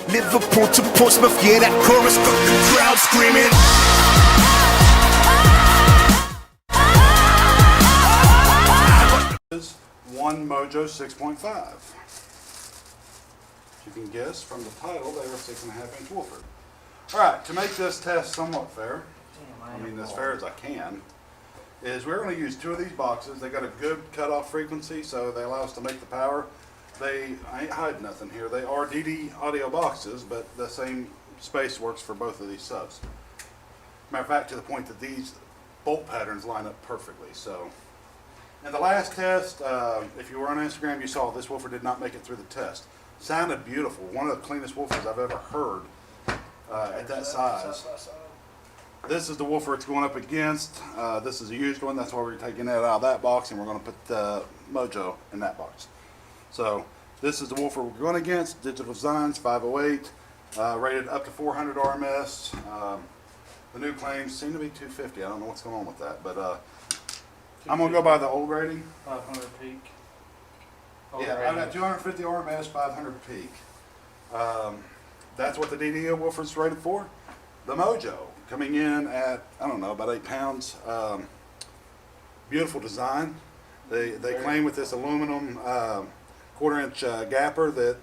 Liverpool to Portsmouth, yeah, that chorus got the crowd screaming. One Mojo 6.5. You can guess from the title they were 6.5-inch woofer. Alright, to make this test somewhat fair, I mean as fair as I can, is we're going to use two of these boxes. They got a good cutoff frequency, so they allow us to make the power. I ain't hiding nothing here. They are DD audio boxes, but the same space works for both of these subs. Matter of fact, to the point that these bolt patterns line up perfectly. So, in the last test, if you were on Instagram, you saw this woofer did not make it through the test. Sounded beautiful. One of the cleanest woofers I've ever heard at that size. This is the woofer it's going up against. This is a used one. That's why we're taking it out of that box, and we're going to put the Mojo in that box. So this is the woofer we're going against. Digital Designs 508, rated up to 400 RMS. The new claims seem to be 250. I don't know what's going on with that, but I'm going to go by the old rating. 500 peak. Yeah, I've got 250 RMS, 500 peak. That's what the DDO woofer's rated for. The Mojo coming in at, I don't know, about 8 pounds. Beautiful design. They claim with this aluminum 1/4-inch gapper that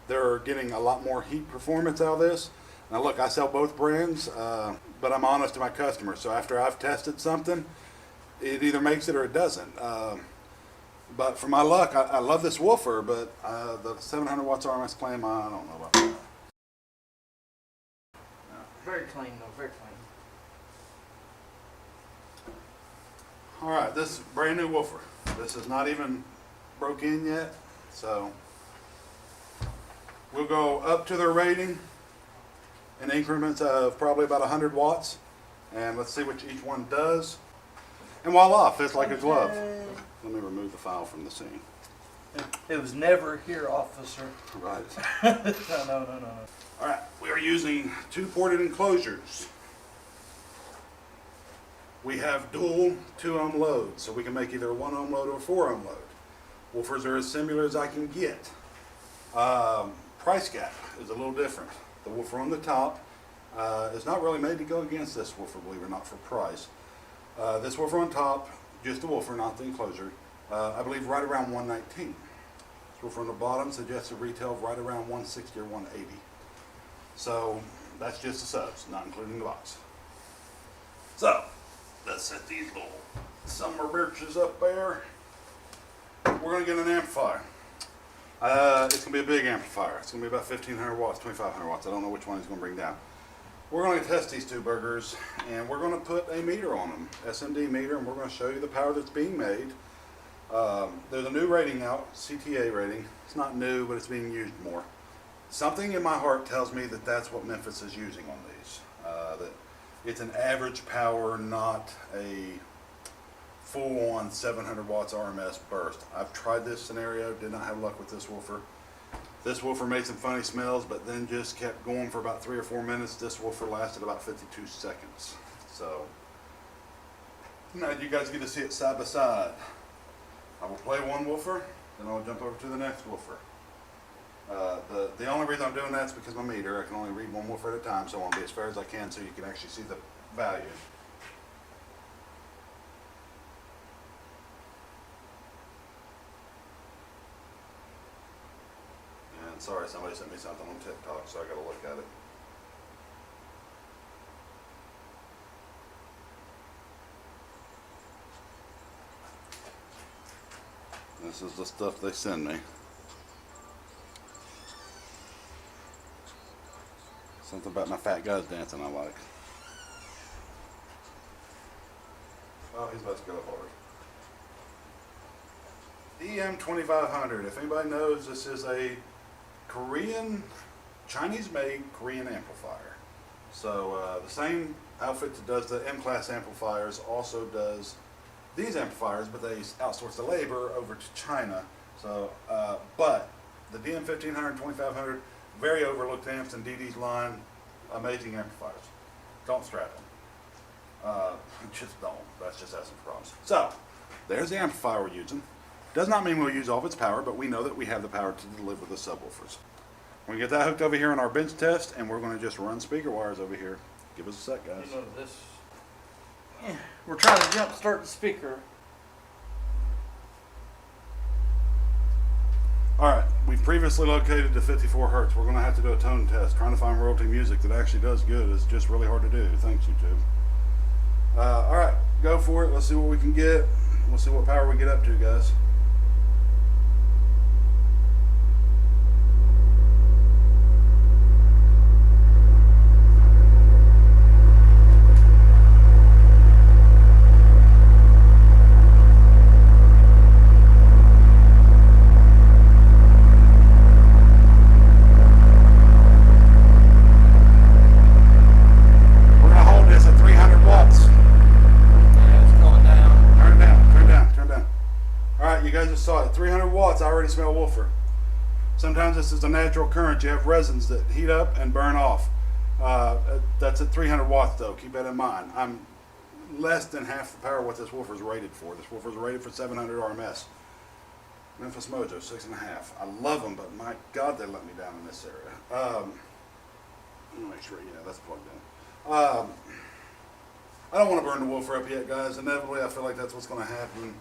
they're getting a lot more heat performance out of this. Now look, I sell both brands, but I'm honest to my customers. So after I've tested something, it either makes it or it doesn't. But for my luck, I love this woofer, but the 700 watts RMS claim, I don't know about that. Very clean though, very clean. Alright, this is a brand new woofer. This is not even broke in yet, so we'll go up to their rating in increments of probably about 100 watts, and let's see what each one does. And voila, fits like a glove. Let me remove the file from the scene. It was never here, officer. Right. No. Alright, we are using 2 ported enclosures. We have dual 2-ohm loads, so we can make either a 1-ohm load or a 4-ohm load. Woofers are as similar as I can get. Price gap is a little different. The woofer on the top is not really made to go against this woofer, believe it or not, for price. This woofer on top, just the woofer, not the enclosure, I believe right around 119. This woofer on the bottom suggests a retail of right around 160 or 180. So that's just the subs, not including the box. So let's set these little summer birches up there. We're going to get an amplifier. It's going to be a big amplifier. It's going to be about 1,500 watts, 2,500 watts. I don't know which one he's going to bring down. We're going to test these two burgers, and we're going to put a meter on them, SMD meter, and we're going to show you the power that's being made. There's a new rating out, CTA rating. It's not new, but it's being used more. Something in my heart tells me that that's what Memphis is using on these. That it's an average power, not a full-on 700 watts RMS burst. I've tried this scenario, did not have luck with this woofer. This woofer made some funny smells, but then just kept going for about 3 or 4 minutes. This woofer lasted about 52 seconds. So now you guys get to see it side by side. I will play one woofer, then I'll jump over to the next woofer. The only reason I'm doing that is because my meter. I can only read one woofer at a time, so I want to be as fair as I can so you can actually see the value. And sorry, somebody sent me something on TikTok, so I got to look at it. This is the stuff they send me. Something about my fat guys dancing I like. Oh, he's about to go hard. EM2500. If anybody knows, this is a Chinese-made Korean amplifier. So the same outfit that does the M-class amplifiers also does these amplifiers, but they outsource the labor over to China. So, but the DM1500, 2500, very overlooked amps in DD's line, amazing amplifiers. Don't strap them. Just don't. That's just asking for problems. So, there's the amplifier we're using. Does not mean we'll use all of its power, but we know that we have the power to deliver the subwoofers. We're gonna get that hooked over here on our bench test, and we're gonna just run speaker wires over here. Give us a sec, guys. You know this. We're trying to jump start the speaker. All right, we've previously located to 54 hertz. We're gonna have to do a tone test. Trying to find royalty music that actually does good is just really hard to do. Thanks, YouTube. All right, go for it. Let's see what we can get. We'll see what power we get up to, guys. Saw it, 300 watts. I already smell woofer. Sometimes this is a natural current. You have resins that heat up and burn off. That's at 300 watts though. Keep that in mind. I'm less than half the power what this woofer is rated for. This woofer is rated for 700 RMS. Memphis Mojo, 6.5. I love them, but my God, they let me down in this area. Let me make sure, yeah, that's plugged in. I don't want to burn the woofer up yet, guys. Inevitably, I feel like that's what's going to happen.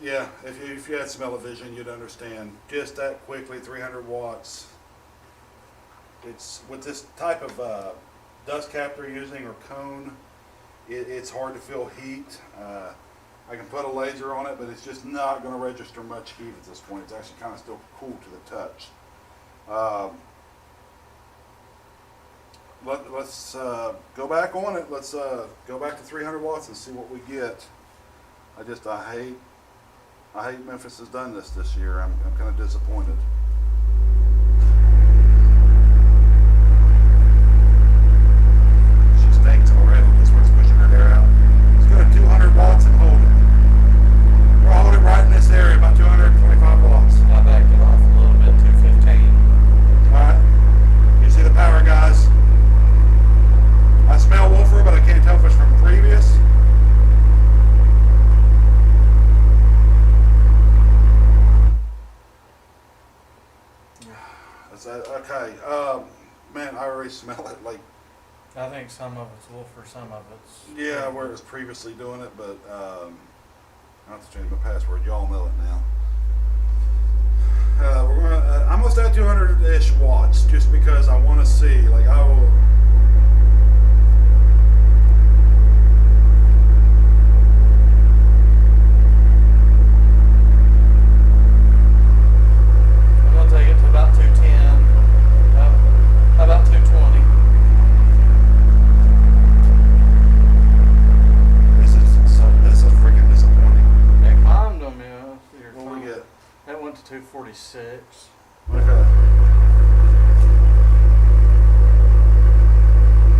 Yeah, if you had smell-o-vision, you'd understand just that quickly. 300 watts. It's with this type of dust cap they're using or cone. It's hard to feel heat. I can put a laser on it, but it's just not going to register much heat at this point. It's actually kind of still cool to the touch. Let's go back on it. Let's go back to 300 watts and see what we get. I hate Memphis has done this year. I'm kind of disappointed. She stinks already. This one's pushing her hair out. Let's go to 200 watts and hold it. We'll hold it right in this area, about 225 watts. I backed it off a little bit, 215. Alright. You see the power, guys. I smell woofer, but I can't tell if it's from previous. Okay, man, I already smell it. Like, I think some of it's Woofer, some of it's. yeah, where it was previously doing it, but I have to change my password. Y'all know it now. We're gonna. I'm gonna stay at 200-ish watts just because I want to see. Like, I will. That went to 246. Okay.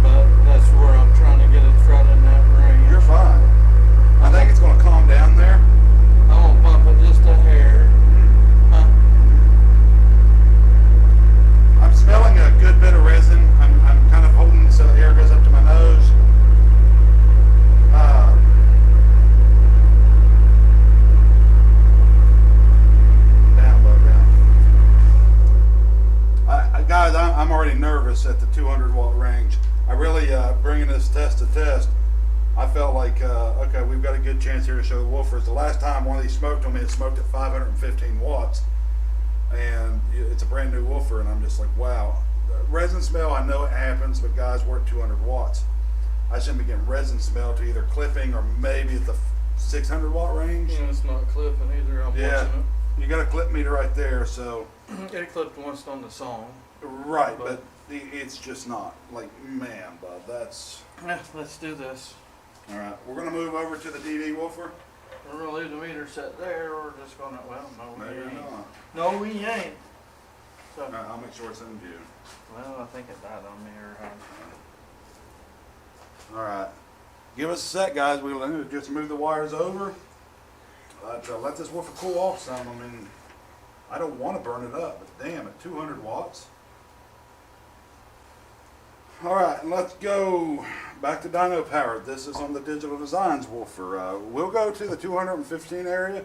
But that's where I'm trying to get it right in that range. You're fine. I think it's going to calm down there. I'm going to bump it just a hair. Huh? I'm smelling a good bit of resin. I'm kind of holding so the air goes up to my nose. Guys, I'm already nervous at the 200 watt range. I really, bringing this test to test, I felt like, okay, we've got a good chance here to show the woofers. The last time one of these smoked on me, it smoked at 515 watts. And it's a brand new woofer, and I'm just like, wow. Resin smell, I know it happens, but guys, we're at 200 watts. I shouldn't be getting resin smell to either clipping or maybe at the 600 watt range. Yeah, it's not clipping either. I'm watching it. You got a clip meter right there, so. It clipped once on the song. Right, but it's just not. Like, man, bud, that's. Yeah, let's do this. All right, we're going to move over to the DD woofer. We're going to leave the meter set there. We're just going to, well, no, we Maybe ain't. not. No, we ain't. So, All right, I'll make sure it's in view. well, I think it died on me or All right. Give us a sec, guys. We'll just move the wires over. Let this woofer cool off some. I mean, I don't want to burn it up, but damn, at 200 watts. All right, let's go back to dyno power. This is on the Digital Designs woofer. We'll go to the 215 area.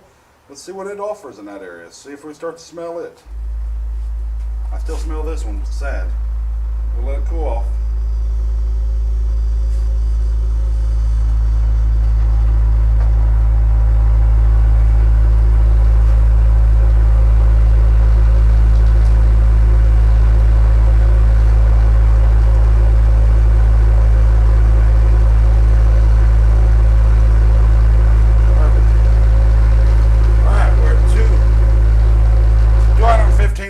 Let's see what it offers in that area. See if we start to smell it. I still smell this one, it's sad. We'll let it cool off.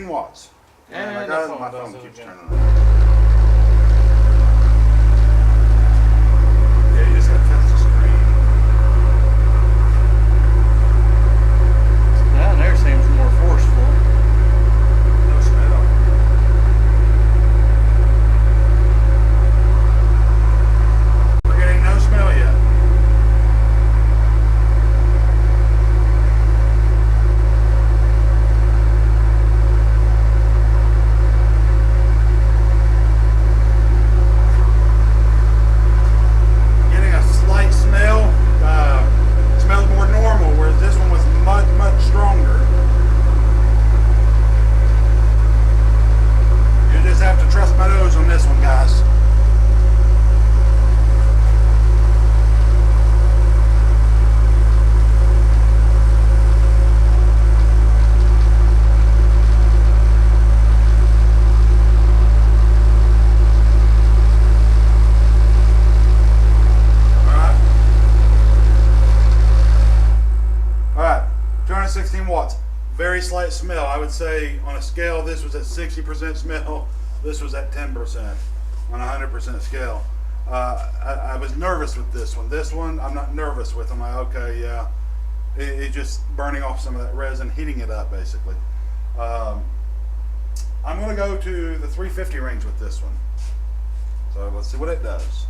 Watts. And My phone keeps turning on. Yeah, you just gotta touch the screen. Down there seems more forceful. No smell. We're getting no smell yet. Watts, very slight smell. I would say on a scale, this was at 60% smell, this was at 10% on a 100% scale. I was nervous with this one. This one, I'm not nervous with. I'm like, okay, yeah, it's just burning off some of that resin, heating it up basically. I'm going to go to the 350 range with this one. So let's see what it does.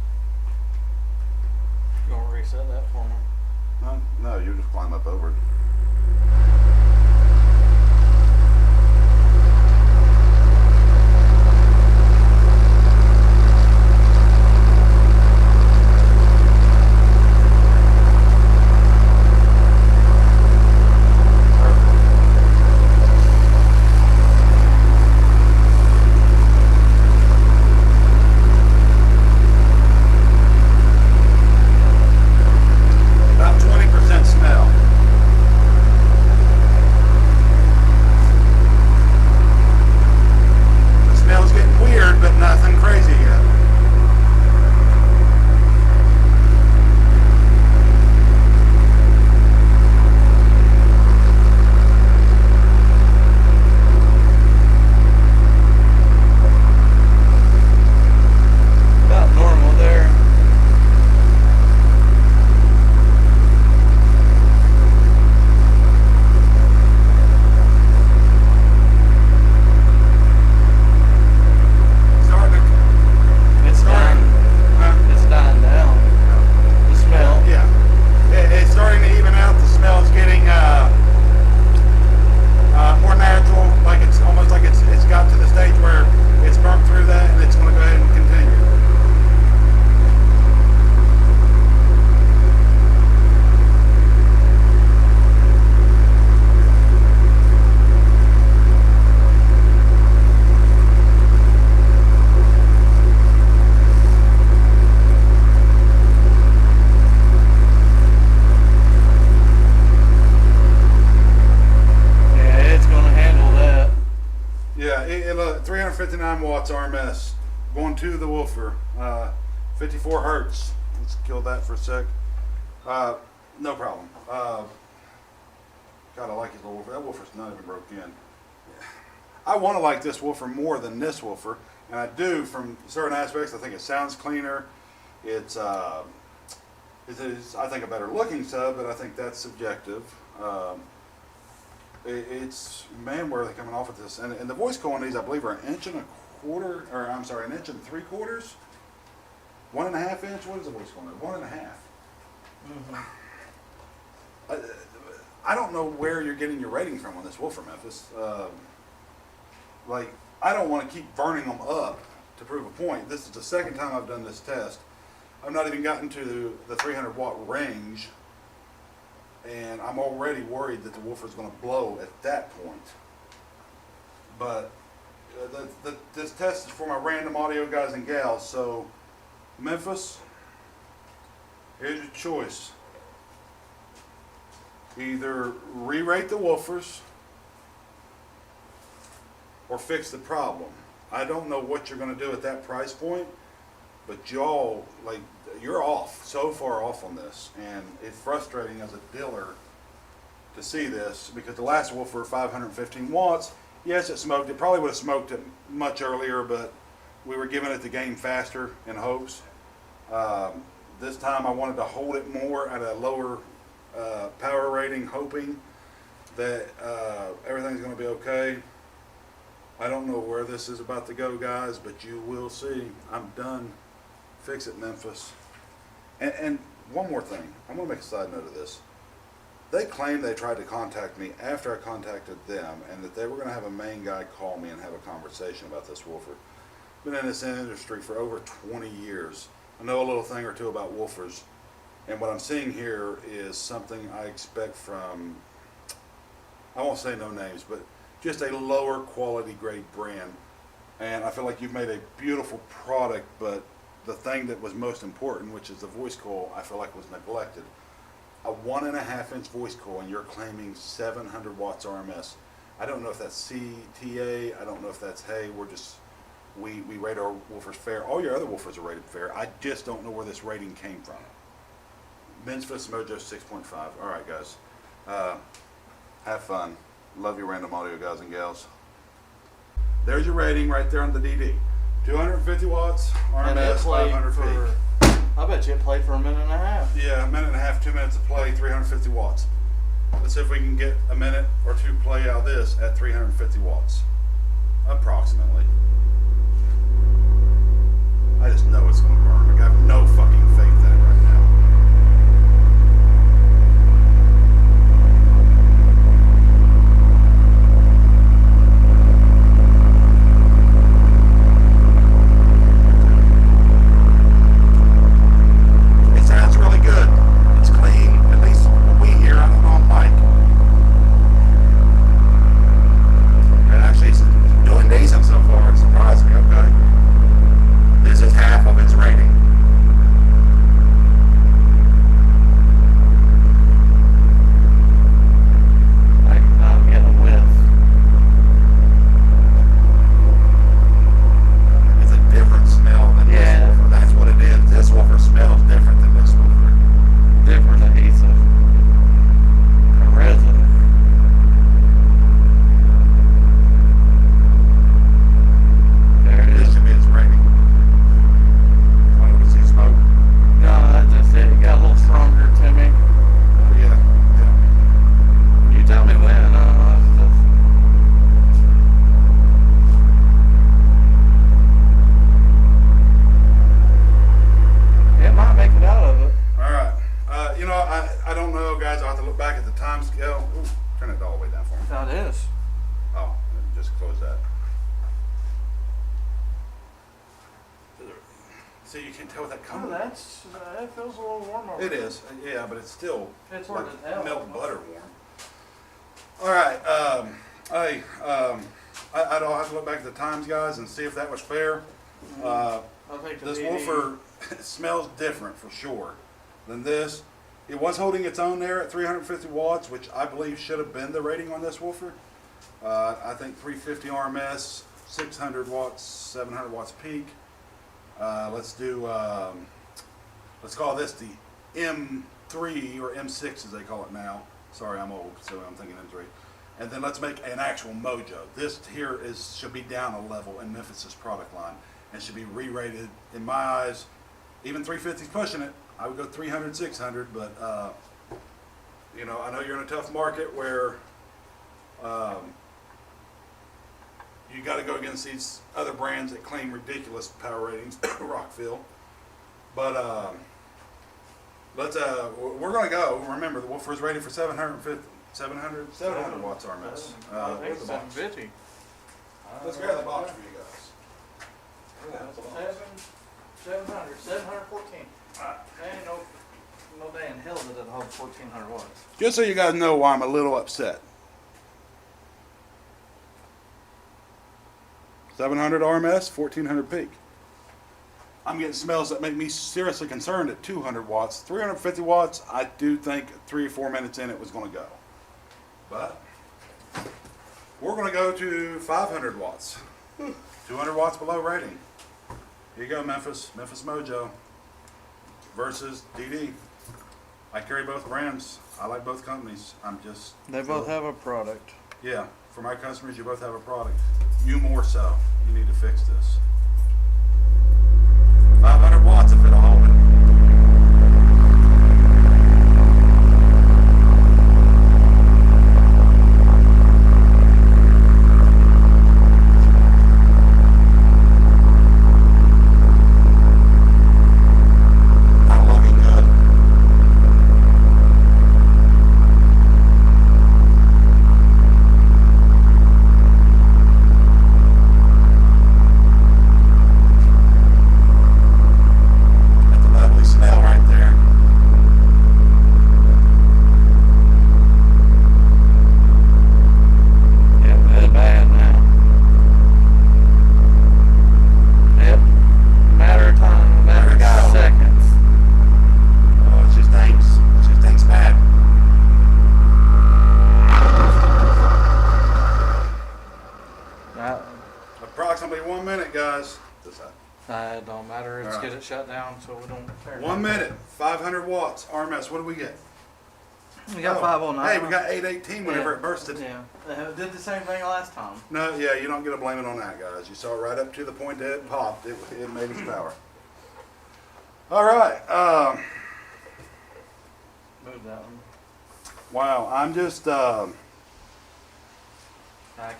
You want to reset that for me? No, you just climb up over it. About 20% smell. The smell's getting weird, but nothing crazy yet. About normal there. Starting to, It's dying. It's dying down. The smell. yeah, it's starting to even out. The smell's getting more natural. Like it's almost like it's got to the stage where it's burnt through that, and it's going to go ahead and continue. Yeah, it's going to handle that. Yeah, 359 watts RMS going to the woofer, 54 hertz. Let's kill that for a sec. No problem. God, I like his little woofer. That woofer's not even broke in. I want to like this woofer more than this woofer, and I do from certain aspects. I think it sounds cleaner. It is, I think, a better looking sub, but I think that's subjective. It's, man, where are they coming off with this? And the voice coil on these, I believe, are 1.25 inches, or I'm sorry, 1 3/4 inches, 1.5 inch. What is the voice coil on it? 1.5. I don't know where you're getting your rating from on this woofer, Memphis. Like, I don't want to keep burning them up to prove a point. This is the second time I've done this test. I've not even gotten to the 300 watt range, and I'm already worried that the woofer is going to blow at that point. But this test is for my random audio guys and gals. So, Memphis, here's your choice. Either re-rate the woofers or fix the problem. I don't know what you're going to do at that price point, but y'all, like, you're off, so far off on this, and it's frustrating as a dealer to see this, because the last woofer, 515 watts, yes, it smoked. It probably would have smoked it much earlier, but we were giving it the game faster in hopes. This time I wanted to hold it more at a lower power rating, hoping that everything's going to be okay. I don't know where this is about to go, guys, but you will see. I'm done. Fix it, Memphis. And one more thing. I'm going to make a side note of this. They claim they tried to contact me after I contacted them, and that they were going to have a main guy call me and have a conversation about this woofer. Been in this industry for over 20 years. I know a little thing or two about woofers. And what I'm seeing here is something I expect from, I won't say no names, but just a lower quality grade brand. And I feel like you've made a beautiful product, but the thing that was most important, which is the voice coil, I feel like was neglected. A 1.5 inch voice coil, and you're claiming 700 watts RMS. I don't know if that's CTA, I don't know if that's, hey, we rate our woofers fair. All your other woofers are rated fair. I just don't know where this rating came from. Memphis Mojo 6.5. All right, guys. Have fun. Love your random audio guys and gals. There's your rating right there on the DD. 250 watts, RMS, 500 peak. I bet you it played for a minute and a half. Yeah, a minute and a half, 2 minutes of play, 350 watts. Let's see if we can get a minute or two play out of this at 350 watts. Approximately. I just know it's going to burn. Like, I have no fucking faith in it right now. It sounds really good. It's clean, at least what we hear. I don't know on mic. It actually is doing decent so far. It surprised me, okay? This is half of its rating. I'm getting a whiff. It's a different smell than this woofer. That's what it is. This woofer smells different than this woofer. Different adhesive. A resin. There it This is. should be its rating. I don't see smoke. No, that's just it. It got a little stronger to me. Yeah, yeah. You tell me when. It might make it out of it. All right. You know, I don't know, guys. I'll have to look back at the time scale. Ooh, turn it all the way down for me. That is. Oh, just close that. See, you can tell that Oh, coming. that's. It feels a little warm over It there. is, yeah, but it's still It's like hard to tell. milk butter warm. All right, I'll have to look back at the times, guys, and see if that was fair. I think the This DD woofer smells different for sure than this. It was holding its own there at 350 watts, which I believe should have been the rating on this woofer. I think 350 RMS, 600 watts, 700 watts peak. Let's call this the M3 or M6 as they call it now. Sorry, I'm old, so I'm thinking M3. And then let's make an actual Mojo. This here should be down a level in Memphis's product line and should be re-rated. In my eyes, even 350's pushing it. I would go 300, 600, but you know, I know you're in a tough market where you got to go against these other brands that claim ridiculous power ratings, Rockville. But we're going to go. Remember, the woofer is rated for 700 watts RMS. I think Where's it's the box? 750. Let's grab the box for you guys. Where's the box? 714. Ain't no damn hell that it hold 1400 watts. Just so you guys know why I'm a little upset. 700 RMS, 1400 peak. I'm getting smells that make me seriously concerned at 200 watts. 350 watts, I do think 3 or 4 minutes in it was going to go. But we're going to go to 500 watts. 200 watts below rating. Here you go, Memphis Mojo versus DD. I carry both brands. I like both companies. They both have a product. Yeah, for my customers, you both have a product. You more so. You need to fix this. 500 watts if it'll hold it. Not looking good. That's a lovely smell right there. Yep, that's bad now. Yep, matter of time, matter There we of go. seconds. Oh, it just stinks. It just stinks bad. Approximately 1 minute, guys. This side. It don't matter. Let's Alright. get it shut down so we don't tear it 1 down. minute, 500 watts RMS. What do we get? We got Oh, 509. Hey, we got 818 whenever Yeah. it bursted. Yeah, it did the same thing last time. No, yeah, you don't get to blame it on that, guys. You saw it right up to the point that it popped. It made its power. All right. Move that one. Wow. I'm just. I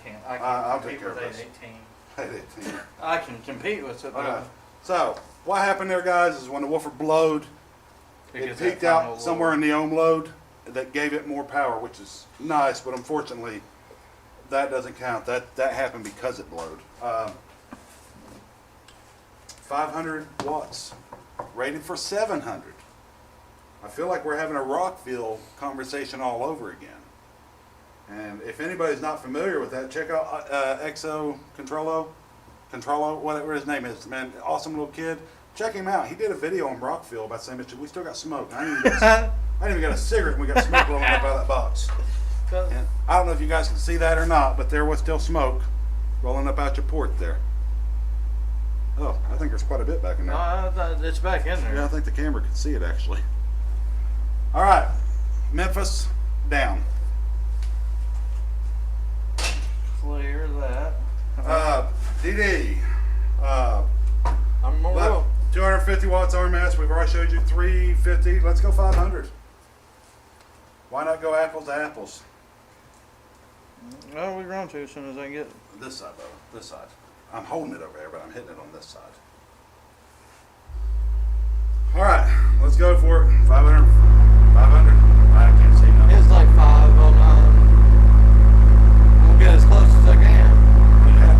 can't. I I'll can't take compete care of with this. 818. 818. I can compete with it, Okay. but So what happened there, guys, is when the woofer blowed, it gets that peaked final out somewhere in little- the ohm load that gave it more power, which is nice, but unfortunately, that doesn't count. That happened because it blowed. 500 watts, rated for 700. I feel like we're having a Rockville conversation all over again. And if anybody's not familiar with that, check out Exo Controlo, whatever his name is, man, awesome little kid. Check him out. He did a video on Rockville about saying, we still got smoke. I ain't even got a cigarette and we got smoke blowing up out of that box. And I don't know if you guys can see that or not, but there was still smoke rolling up out your port there. Oh, I think there's quite a bit back in there. It's back in there. Yeah, I think the camera could see it actually. All right, Memphis down. Clear that. DD. I'm more real. 250 watts RMS. We've already showed you 350. Let's go 500. Why not go apples to apples? Well, we're going to as soon as I get. This side, though. This side. I'm holding it over there, but I'm hitting it on this side. All right, let's go for it. 500. 500. I can't see nothing. It's like 509. I'll get as close as I can. Yeah.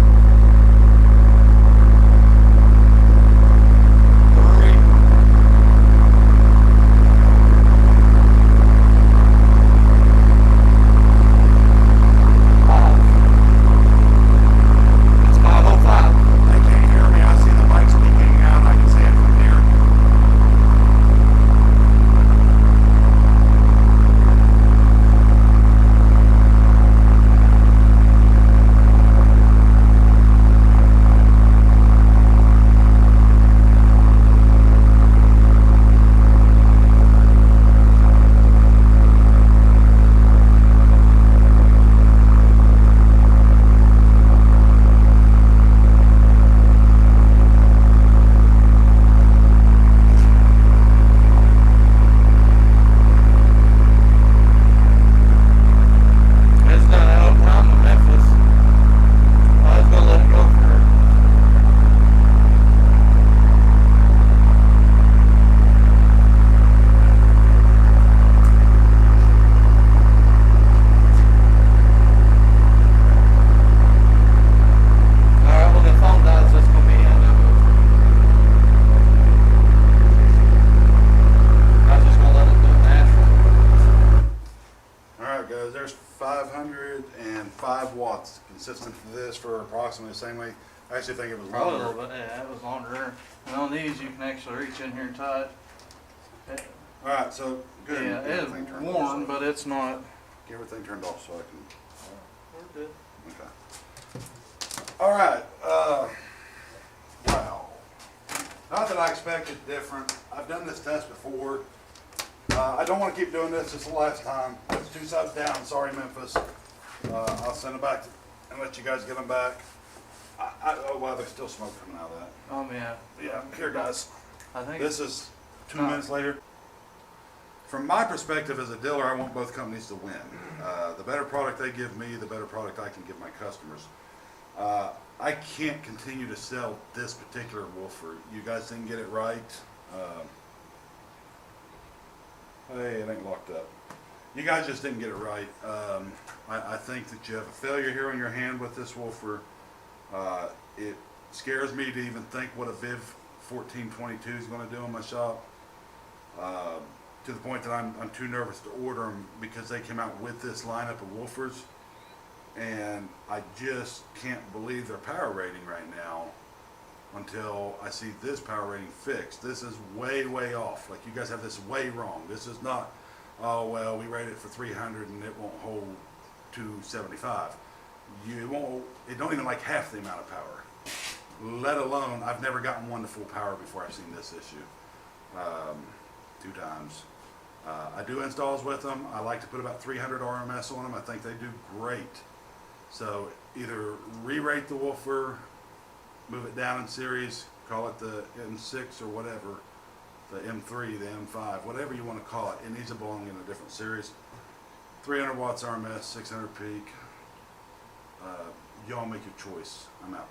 5. It's 505. They can't hear me. I see the mic speaking out. I can see it from here. It's not out of time in Memphis. I was going to let it go for. Alright, when the phone dies, that's going to be the end of it. I was just going to let it do it natural. All right, guys, there's 505 watts consistent to this for approximately the same way. I actually think it was Probably a longer. little bit, yeah, it was longer. And on these, you can actually reach in here and tie it. All right, so good. Yeah, Get it everything is turned off, worn, so- but it's not. Get everything turned off so I can. We're good. Okay. All right. Wow. Not that I expected different. I've done this test before. I don't want to keep doing this. It's the last time. It's 2 sides down. Sorry, Memphis. I'll send them back and let you guys get them back. Oh, wow, there's still smoke coming out of that. Yeah. Yeah, here, guys. I think This is 2 No. minutes later. From my perspective as a dealer, I want both companies to win. The better product they give me, the better product I can give my customers. I can't continue to sell this particular woofer. You guys didn't get it right. Hey, it ain't locked up. You guys just didn't get it right. I think that you have a failure here on your hand with this woofer. It scares me to even think what a Viv 1422 is going to do in my shop. To the point that I'm too nervous to order them because they came out with this lineup of woofers, and I just can't believe their power rating right now until I see this power rating fixed. This is way, way off. Like, you guys have this way wrong. This is not, oh, well, we rate it for 300 and it won't hold 275. It don't even like half the amount of power. Let alone, I've never gotten one to full power before I've seen this issue. 2 times. I do installs with them. I like to put about 300 RMS on them. I think they do great. So either re-rate the woofer, move it down in series, call it the M6 or whatever, the M3, the M5, whatever you want to call it. It needs to belong in a different series. 300 watts RMS, 600 peak. Y'all make your choice. I'm out.